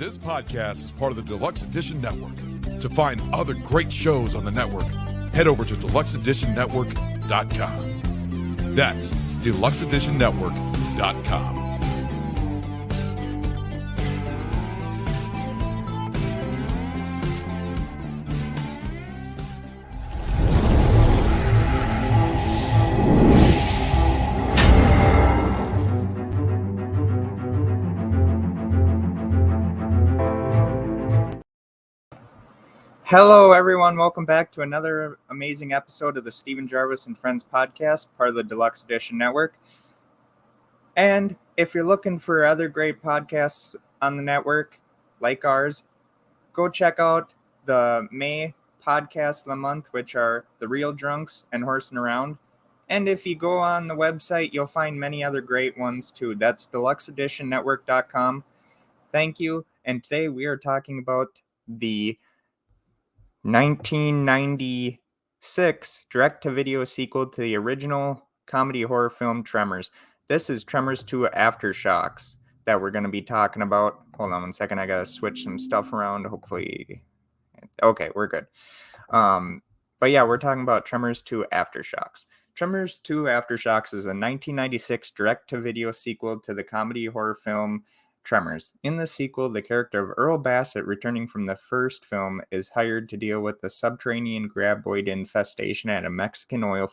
This podcast is part of the Deluxe Edition Network. To find other great shows on the network, head over to deluxeeditionnetwork.com. That's deluxeeditionnetwork.com. Hello, everyone. Welcome back to another amazing episode of the Stephen Gervais and Friends podcast, part of the Deluxe Edition Network. And if you're looking for other great podcasts on the network, like ours, go check out the May podcasts of the month, which are The Real Drunks and Horsing Around. And if you go on the website, you'll find many other great ones, too. That's deluxeeditionnetwork.com. Thank you. And today we are talking about the 1996 direct-to-video sequel to the original comedy horror film Tremors. This is Tremors.2 Aftershocks that we're going to be talking about. Hold on one second. I got to switch some stuff around. Hopefully. Okay, we're good. But yeah, we're talking about Tremors.2 Aftershocks. Tremors.2 Aftershocks is a 1996 direct-to-video sequel to the comedy horror film Tremors. In the sequel, the character of Earl Bassett, returning from the first film, is hired to deal with the subterranean Graboid infestation at a Mexican oil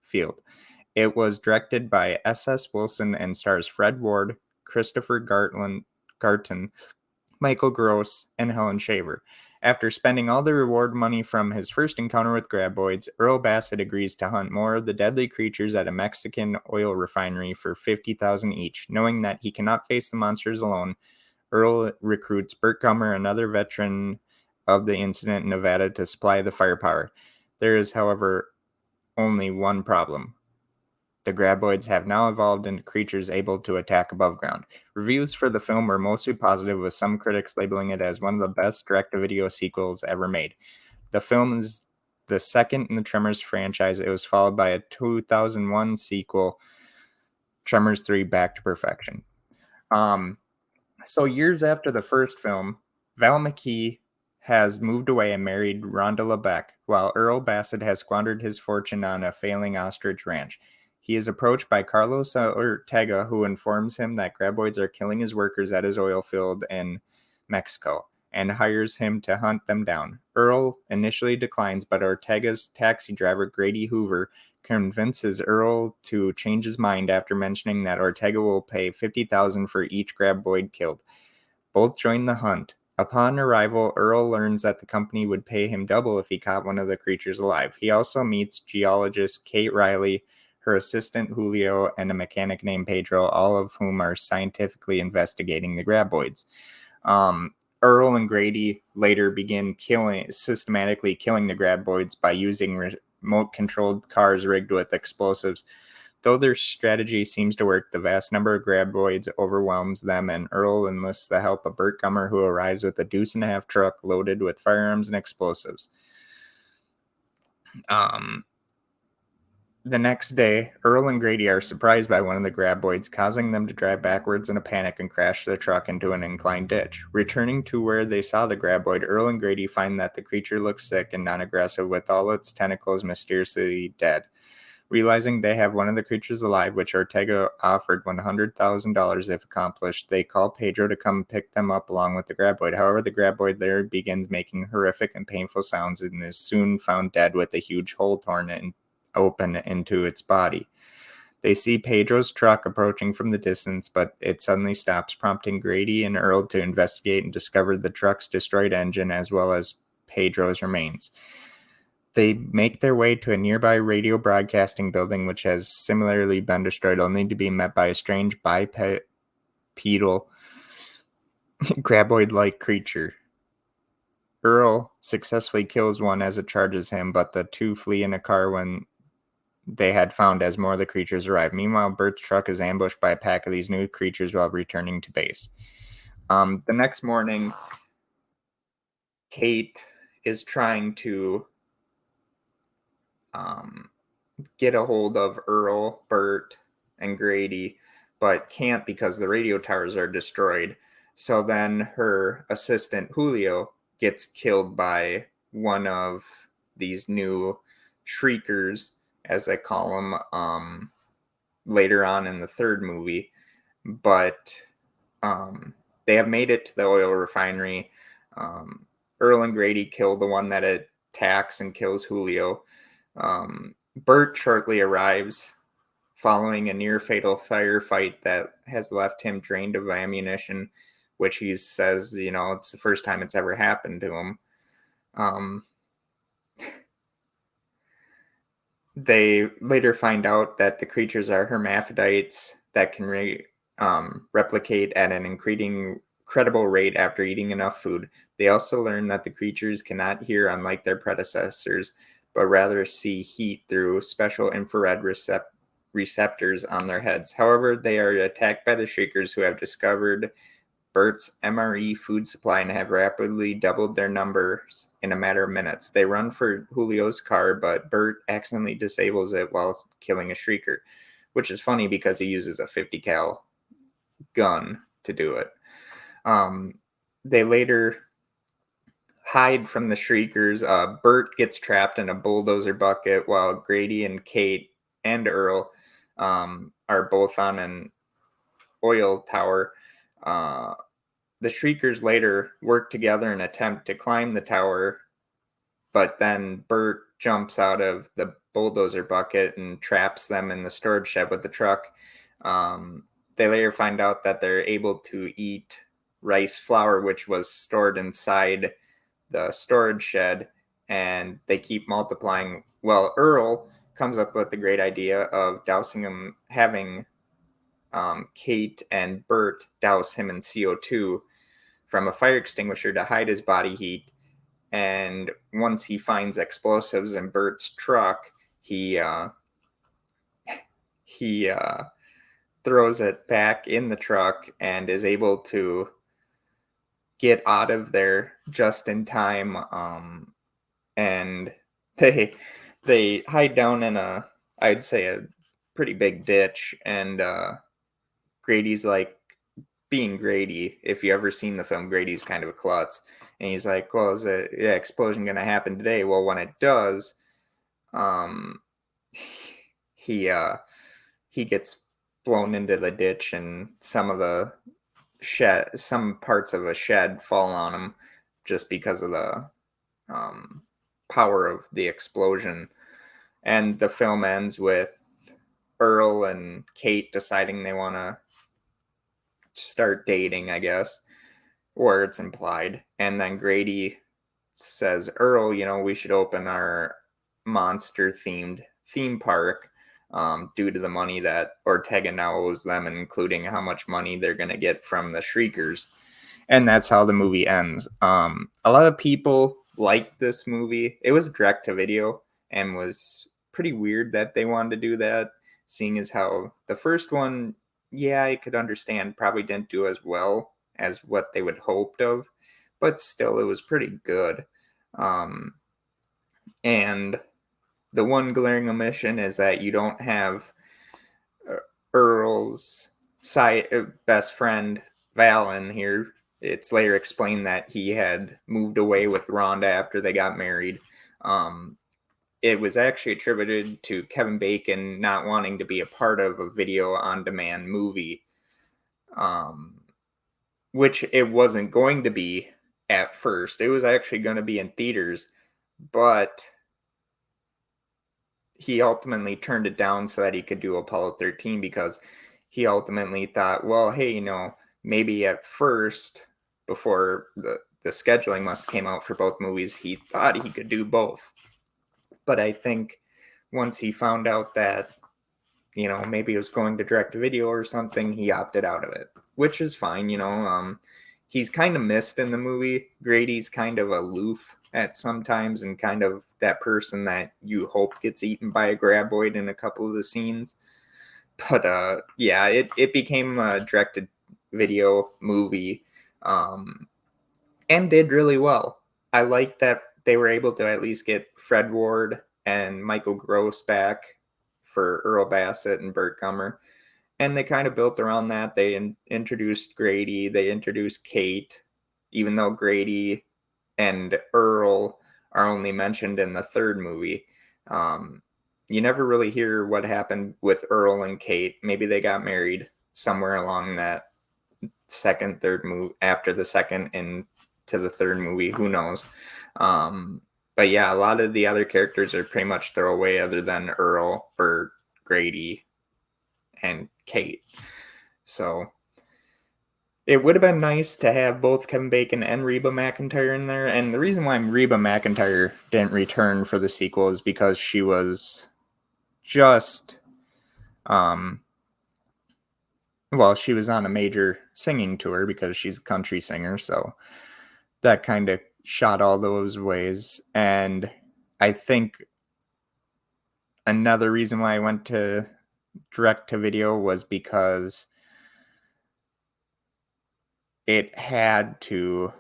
field. It was directed by S.S. Wilson and stars Fred Ward, Christoper Gartin, Michael Gross, and Helen Shaver. After spending all the reward money from his first encounter with Graboids, Earl Bassett agrees to hunt more of the deadly creatures at a Mexican oil refinery for $50,000 each. Knowing that he cannot face the monsters alone, Earl recruits Burt Gummer, another veteran of the incident in Nevada, to supply the firepower. There is, however, only one problem. The Graboids have now evolved into creatures able to attack above ground. Reviews for the film were mostly positive, with some critics labeling it as one of the best direct-to-video sequels ever made. The film is the second in the Tremors franchise. It was followed by a 2001 sequel, Tremors 3 Back to Perfection. So years after the first film, Val McKee has moved away and married Rhonda Lebeck, while Earl Bassett has squandered his fortune on a failing ostrich ranch. He is approached by Carlos Ortega, who informs him that Graboids are killing his workers at his oil field in Mexico, and hires him to hunt them down. Earl initially declines, but Ortega's taxi driver, Grady Hoover, convinces Earl to change his mind after mentioning that Ortega will pay $50,000 for each Graboid killed. Both join the hunt. Upon arrival, Earl learns that the company would pay him double if he caught one of the creatures alive. He also meets geologist Kate Reilly, her assistant Julio, and a mechanic named Pedro, all of whom are scientifically investigating the Graboids. Earl and Grady later begin systematically killing the Graboids by using remote-controlled cars rigged with explosives. Though their strategy seems to work, the vast number of Graboids overwhelms them, and Earl enlists the help of Burt Gummer, who arrives with a deuce-and-a-half truck loaded with firearms and explosives. The next day, Earl and Grady are surprised by one of the Graboids, causing them to drive backwards in a panic and crash the truck into an inclined ditch. Returning to where they saw the Graboid, Earl and Grady find that the creature looks sick and non-aggressive, with all its tentacles mysteriously dead. Realizing they have one of the creatures alive, which Ortega offered $100,000 if accomplished, they call Pedro to come pick them up along with the Graboid. However, the Graboid there begins making horrific and painful sounds and is soon found dead with a huge hole torn open into its body. They see Pedro's truck approaching from the distance, but it suddenly stops, prompting Grady and Earl to investigate and discover the truck's destroyed engine as well as Pedro's remains. They make their way to a nearby radio broadcasting building, which has similarly been destroyed, only to be met by a strange bipedal Graboid-like creature. Earl successfully kills one as it charges him, but the two flee in a car when they had found as more of the creatures arrive. Meanwhile, Bert's truck is ambushed by a pack of these new creatures while returning to base. The next morning, Kate is trying to get a hold of Earl, Burt, and Grady, but can't because the radio towers are destroyed. So then her assistant Julio gets killed by one of these new Shreikers, as they call them, later on in the third movie. But they have made it to the oil refinery. Earl and Grady kill the one that attacks and kills Julio. Burt shortly arrives following a near fatal firefight that has left him drained of ammunition, which he says, it's the first time it's ever happened to him. They later find out that the creatures are hermaphrodites that can replicate at an incredible rate after eating enough food. They also learn that the creatures cannot hear, unlike their predecessors, but rather see heat through special infrared receptors on their heads. However, they are attacked by the Shreikers, who have discovered Burt's MRE food supply and have rapidly doubled their numbers in a matter of minutes. They run for Julio's car, but Burt accidentally disables it while killing a Shreiker, which is funny because he uses a 50 cal gun to do it. They later hide from the Shreikers. Burt gets trapped in a bulldozer bucket while Grady and Kate and Earl are both on an oil tower. The Shreikers later work together and attempt to climb the tower, but then Burt jumps out of the bulldozer bucket and traps them in the storage shed with the truck. They later find out that they're able to eat rice flour, which was stored inside the storage shed, and they keep multiplying. Well, Earl comes up with the great idea of dousing him, having Kate and Burt douse him in CO2 from a fire extinguisher to hide his body heat. And once he finds explosives in Burt's truck, he throws it back in the truck and is able to get out of there just in time. And they hide down in I'd say a pretty big ditch, and Grady's like, being Grady, if you ever seen the film, Grady's kind of a klutz, and he's like, well, is an explosion going to happen today? Well, when it does, he gets blown into the ditch, and some parts of a shed fall on him just because of the power of the explosion. And the film ends with Earl and Kate deciding they want to start dating, I guess, or it's implied. And then Grady says, Earl, we should open our monster themed theme park due to the money that Ortega now owes them, including how much money they're going to get from the Shreikers. And that's how the movie ends. A lot of people liked this movie. It was direct to video and was pretty weird that they wanted to do that, seeing as how the first one, yeah, I could understand, probably didn't do as well as what they would hoped of, but still, it was pretty good. And the one glaring omission is that you don't have Earl's best friend Val in here. It's later explained that he had moved away with Rhonda after they got married. It was actually attributed to Kevin Bacon not wanting to be a part of a video-on-demand movie, which it wasn't going to be at first. It was actually going to be in theaters, but he ultimately turned it down so that he could do Apollo 13, because he ultimately thought, well, hey, maybe at first, before the scheduling must have came out for both movies, he thought he could do both. But I think once he found out that, maybe it was going to direct to video or something, he opted out of it, which is fine. He's kind of missed in the movie. Grady's kind of aloof at sometimes and kind of that person that you hope gets eaten by a graboid in a couple of the scenes. But yeah, it became a directed video movie and did really well. I like that they were able to at least get Fred Ward and Michael Gross back for Earl Bassett and Burt Gummer. And they kind of built around that. They introduced Grady, they introduced Kate, even though Grady and Earl are only mentioned in the third movie. Um, you never really hear what happened with Earl and Kate. Maybe they got married somewhere along that third movie, after the second and to the third movie. Who knows? But yeah, a lot of the other characters are pretty much throwaway other than Earl, Burt, Grady, and Kate. So it would have been nice to have both Kevin Bacon and Reba McEntire in there. And the reason why Reba McEntire didn't return for the sequel is because she was just, she was on a major singing tour because she's a country singer. So that kind of shot all those ways. And I think another reason why I went to direct to video was because it had to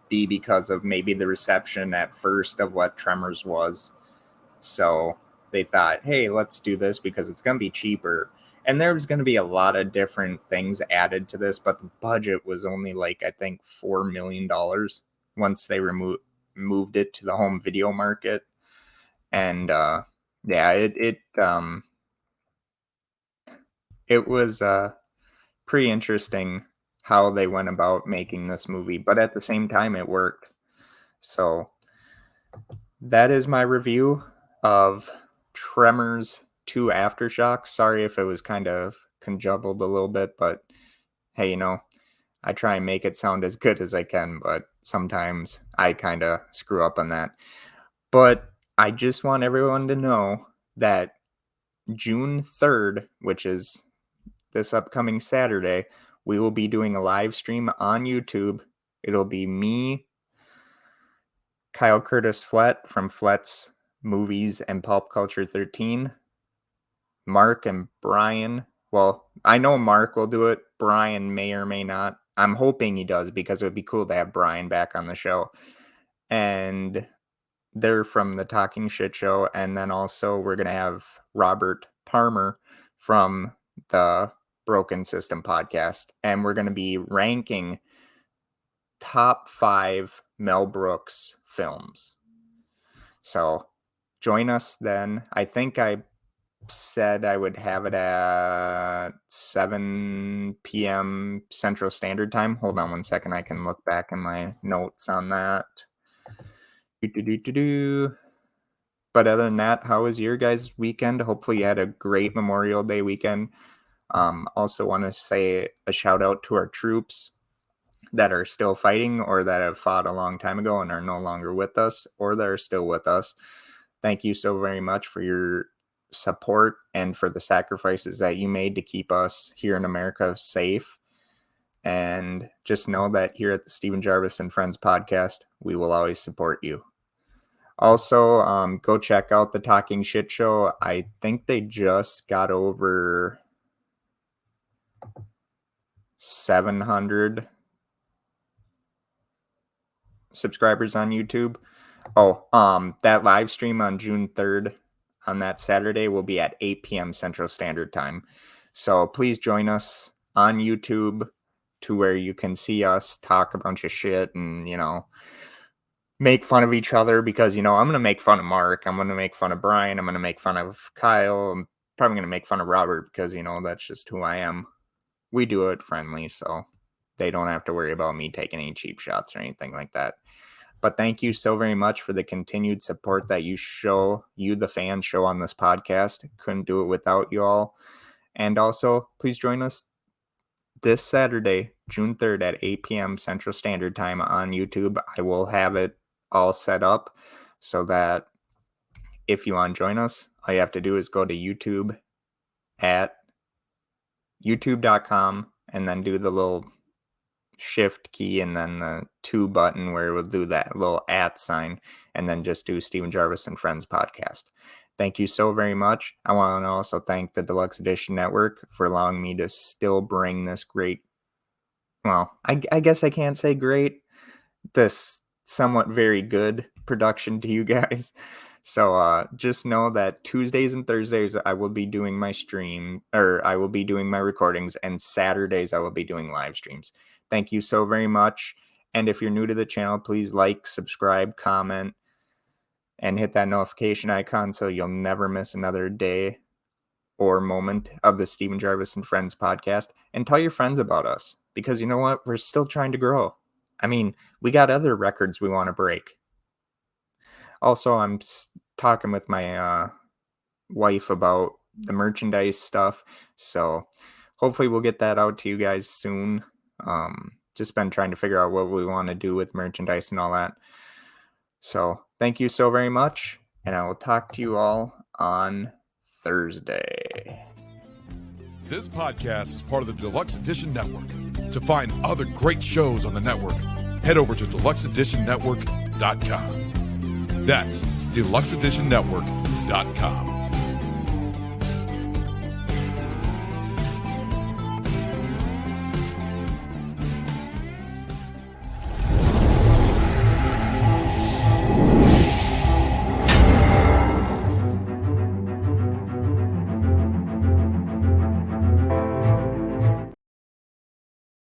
be because of maybe the reception at first of what Tremors was. So they thought, hey, let's do this because it's going to be cheaper. And there was going to be a lot of different things added to this, but the budget was only like, I think, $4 million once they moved it to the home video market. And it was pretty interesting how they went about making this movie, but at the same time, it worked. So that is my review of Tremors.2 Aftershocks. Sorry if it was kind of conjumbled a little bit, but hey, I try and make it sound as good as I can, but sometimes I kind of screw up on that. But I just want everyone to know that June 3rd, which is this upcoming Saturday, we will be doing a live stream on YouTube. It'll be me, Kyle Curtis Flett from Flett's Movies and Pulp Culture 13, Mark and Brian. Well, I know Mark will do it. Brian may or may not. I'm hoping he does because it would be cool to have Brian back on the show. And they're from the Talking Shit Show. And then also we're going to have Robert Palmer from the Broken System podcast. And we're going to be ranking top 5 Mel Brooks films. So join us then. I think I said I would have it at 7 p.m. Central Standard Time. Hold on one second. I can look back in my notes on that. But other than that, how was your guys' weekend? Hopefully you had a great Memorial Day weekend. Also want to say a shout out to our troops that are still fighting or that have fought a long time ago and are no longer with us or that are still with us. Thank you so very much for your support and for the sacrifices that you made to keep us here in America safe. And just know that here at the Stephen Jarvis and Friends podcast, we will always support you. Also, go check out the Talking Shit Show. I think they just got over 700 subscribers on YouTube. That live stream on June 3rd on that Saturday will be at 8 p.m. Central Standard Time. So please join us on YouTube to where you can see us talk a bunch of shit and, make fun of each other because, I'm going to make fun of Mark. I'm going to make fun of Brian. I'm going to make fun of Kyle. I'm probably going to make fun of Robert because, that's just who I am. We do it friendly, so they don't have to worry about me taking any cheap shots or anything like that. But thank you so very much for the continued support that you, the fans, show on this podcast. Couldn't do it without you all. And also, please join us this Saturday, June 3rd at 8 p.m. Central Standard Time on YouTube. I will have it all set up so that if you want to join us, all you have to do is go to YouTube at youtube.com and then do the little shift key and then the 2 button where it will do that little @ sign and then just do Stephen Jarvis and Friends podcast. Thank you so very much. I want to also thank the Deluxe Edition Network for allowing me to still bring this great, I guess I can't say great, this somewhat very good production to you guys. So just know that Tuesdays and Thursdays I will be doing my stream, or I will be doing my recordings, and Saturdays I will be doing live streams. Thank you so very much. And if you're new to the channel, please like, subscribe, comment, and hit that notification icon so you'll never miss another day or moment of the Stephen Gervais and Friends podcast. And tell your friends about us, because you know what? We're still trying to grow. I mean, we got other records we want to break. Also, I'm talking with my wife about the merchandise stuff, so hopefully we'll get that out to you guys soon. Just been trying to figure out what we want to do with merchandise and all that. So thank you so very much, and I will talk to you all on Thursday. This podcast is part of the Deluxe Edition Network. To find other great shows on the network, head over to deluxeeditionnetwork.com. That's deluxeeditionnetwork.com.